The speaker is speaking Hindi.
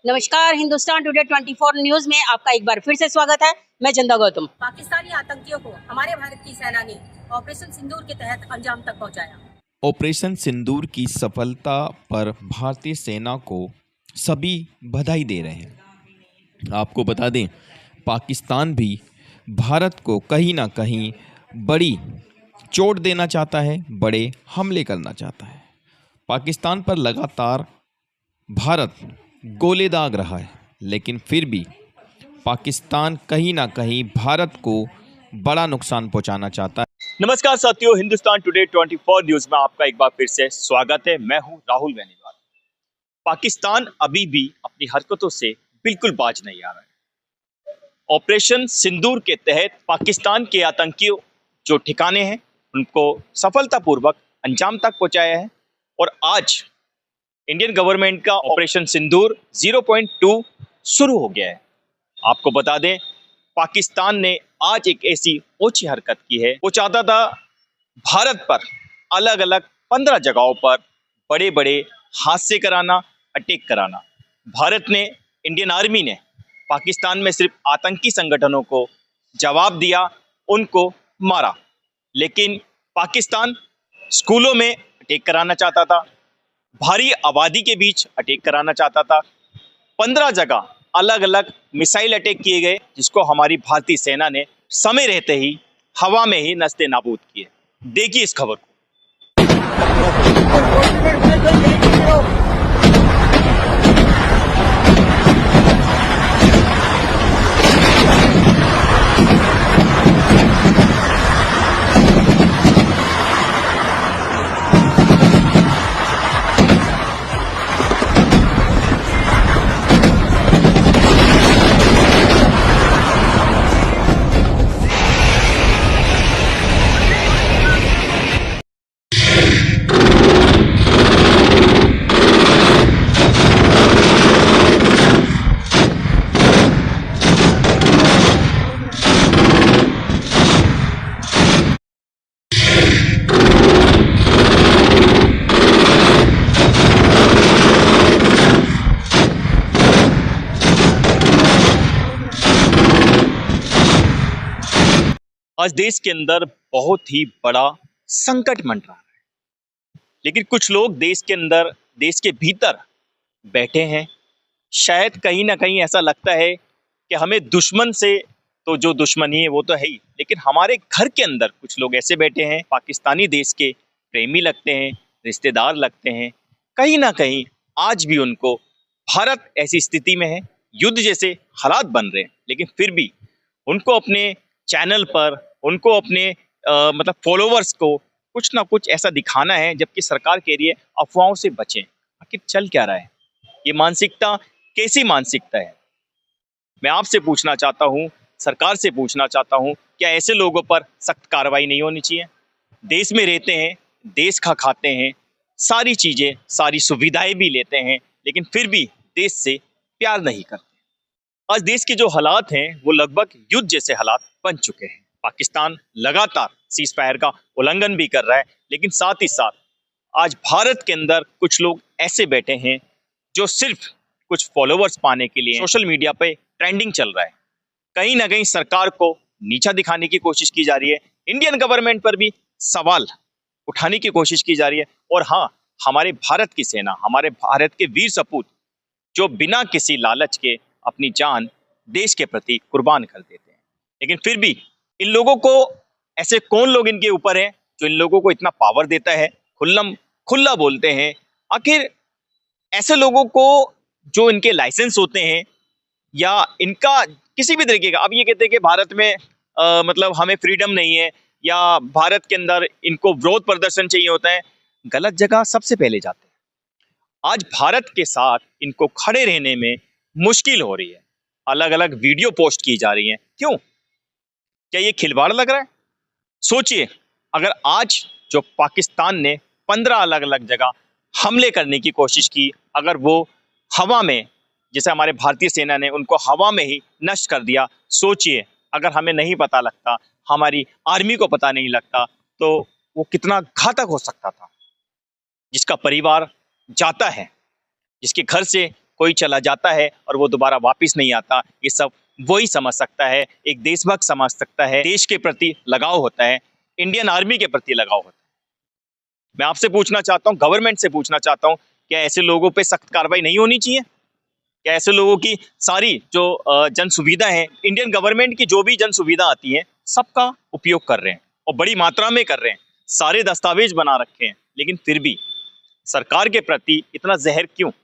नमस्कार, हिंदुस्तान टुडे 24 न्यूज में आपका एक बार फिर से स्वागत है। मैं चंदा गौतम। पाकिस्तानी आतंकियों को हमारे भारत की सेना ने ऑपरेशन सिंदूर के तहत अंजाम तक पहुंचाया। ऑपरेशन सिंदूर की सफलता पर भारतीय सेना को सभी बधाई दे रहे हैं। आपको बता दें, पाकिस्तान भी भारत को कहीं ना कहीं बड़ी चोट देना चाहता है, बड़े हमले करना चाहता है। पाकिस्तान पर लगातार भारत गोले दाग रहा है, लेकिन फिर भी पाकिस्तान कहीं ना कहीं भारत को बड़ा नुकसान पहुंचाना चाहता है। नमस्कार साथियों, हिंदुस्तान टुडे 24 न्यूज में आपका एक बार फिर से स्वागत है। मैं हूं राहुल बेनीवाल। पाकिस्तान अभी भी अपनी हरकतों से बिल्कुल बाज नहीं आ रहा है। ऑपरेशन सिंदूर के तहत पाकिस्तान के आतंकियों जो ठिकाने हैं उनको सफलतापूर्वक अंजाम तक पहुंचाया है और आज इंडियन गवर्नमेंट का ऑपरेशन सिंदूर 0.2 शुरू हो गया है। आपको बता दें, पाकिस्तान ने आज एक ऐसी ऊंची हरकत की है। वो चाहता था भारत पर अलग अलग 15 जगहों पर बड़े बड़े हादसे कराना, अटैक कराना। भारत ने, इंडियन आर्मी ने पाकिस्तान में सिर्फ आतंकी संगठनों को जवाब दिया, उनको मारा। लेकिन पाकिस्तान स्कूलों में अटैक कराना चाहता था, भारी आबादी के बीच अटैक कराना चाहता था। 15 जगह अलग अलग मिसाइल अटैक किए गए, जिसको हमारी भारतीय सेना ने समय रहते ही हवा में ही नस्ते नाबूद किए। देखिए इस खबर को। आज देश के अंदर बहुत ही बड़ा संकट मंडरा रहा है, लेकिन कुछ लोग देश के अंदर, देश के भीतर बैठे हैं। शायद कहीं ना कहीं ऐसा लगता है कि हमें दुश्मन से तो जो दुश्मनी है वो तो है ही, लेकिन हमारे घर के अंदर कुछ लोग ऐसे बैठे हैं, पाकिस्तानी देश के प्रेमी लगते हैं, रिश्तेदार लगते हैं। कहीं ना कहीं आज भी उनको भारत ऐसी स्थिति में है, युद्ध जैसे हालात बन रहे हैं, लेकिन फिर भी उनको अपने चैनल पर, उनको अपने मतलब फॉलोवर्स को कुछ ना कुछ ऐसा दिखाना है, जबकि सरकार कह रही है अफवाहों से बचें। आखिर चल क्या रहा है? ये मानसिकता कैसी मानसिकता है? मैं आपसे पूछना चाहता हूँ, सरकार से पूछना चाहता हूँ, क्या ऐसे लोगों पर सख्त कार्रवाई नहीं होनी चाहिए? देश में रहते हैं, देश का खाते हैं, सारी चीजें, सारी सुविधाएं भी लेते हैं, लेकिन फिर भी देश से प्यार नहीं करते। आज देश के जो हालात हैं वो लगभग युद्ध जैसे हालात बन चुके हैं। पाकिस्तान लगातार सीज फायर का उल्लंघन भी कर रहा है, लेकिन साथ ही साथ आज भारत के अंदर कुछ लोग ऐसे बैठे हैं जो सिर्फ कुछ फॉलोवर्स पाने के लिए सोशल मीडिया पे ट्रेंडिंग चल रहा है। कहीं ना कहीं सरकार को नीचा दिखाने की कोशिश की जा रही है, इंडियन गवर्नमेंट पर भी सवाल उठाने की कोशिश की जा रही है। और हाँ, हमारे भारत की सेना, हमारे भारत के वीर सपूत जो बिना किसी लालच के अपनी जान देश के प्रति कुर्बान कर देते हैं, लेकिन फिर भी इन लोगों को, ऐसे कौन लोग इनके ऊपर हैं जो इन लोगों को इतना पावर देता है, खुल्ला बोलते हैं? आखिर ऐसे लोगों को जो इनके लाइसेंस होते हैं या इनका किसी भी तरीके का, अब ये कहते हैं कि भारत में मतलब हमें फ्रीडम नहीं है, या भारत के अंदर इनको विरोध प्रदर्शन चाहिए होता है, गलत जगह सबसे पहले जाते हैं। आज भारत के साथ इनको खड़े रहने में मुश्किल हो रही है, अलग अलग वीडियो पोस्ट की जा रही हैं। क्यों? क्या ये खिलवाड़ लग रहा है? सोचिए, अगर आज जो पाकिस्तान ने 15 अलग अलग जगह हमले करने की कोशिश की, अगर वो हवा में, जैसे हमारे भारतीय सेना ने उनको हवा में ही नष्ट कर दिया, सोचिए अगर हमें नहीं पता लगता, हमारी आर्मी को पता नहीं लगता, तो वो कितना घातक हो सकता था। जिसका परिवार जाता है, जिसके घर से कोई चला जाता है और वो दोबारा वापस नहीं आता, ये सब वही समझ सकता है, एक देशभक्त समझ सकता है, देश के प्रति लगाव होता है, इंडियन आर्मी के प्रति लगाव होता है। मैं आपसे पूछना चाहता हूँ, गवर्नमेंट से पूछना चाहता हूँ, क्या ऐसे लोगों पे सख्त कार्रवाई नहीं होनी चाहिए? क्या ऐसे लोगों की सारी जो जन सुविधा है, इंडियन गवर्नमेंट की जो भी जन सुविधा आती है, सबका उपयोग कर रहे हैं और बड़ी मात्रा में कर रहे हैं, सारे दस्तावेज बना रखे हैं, लेकिन फिर भी सरकार के प्रति इतना जहर क्यों?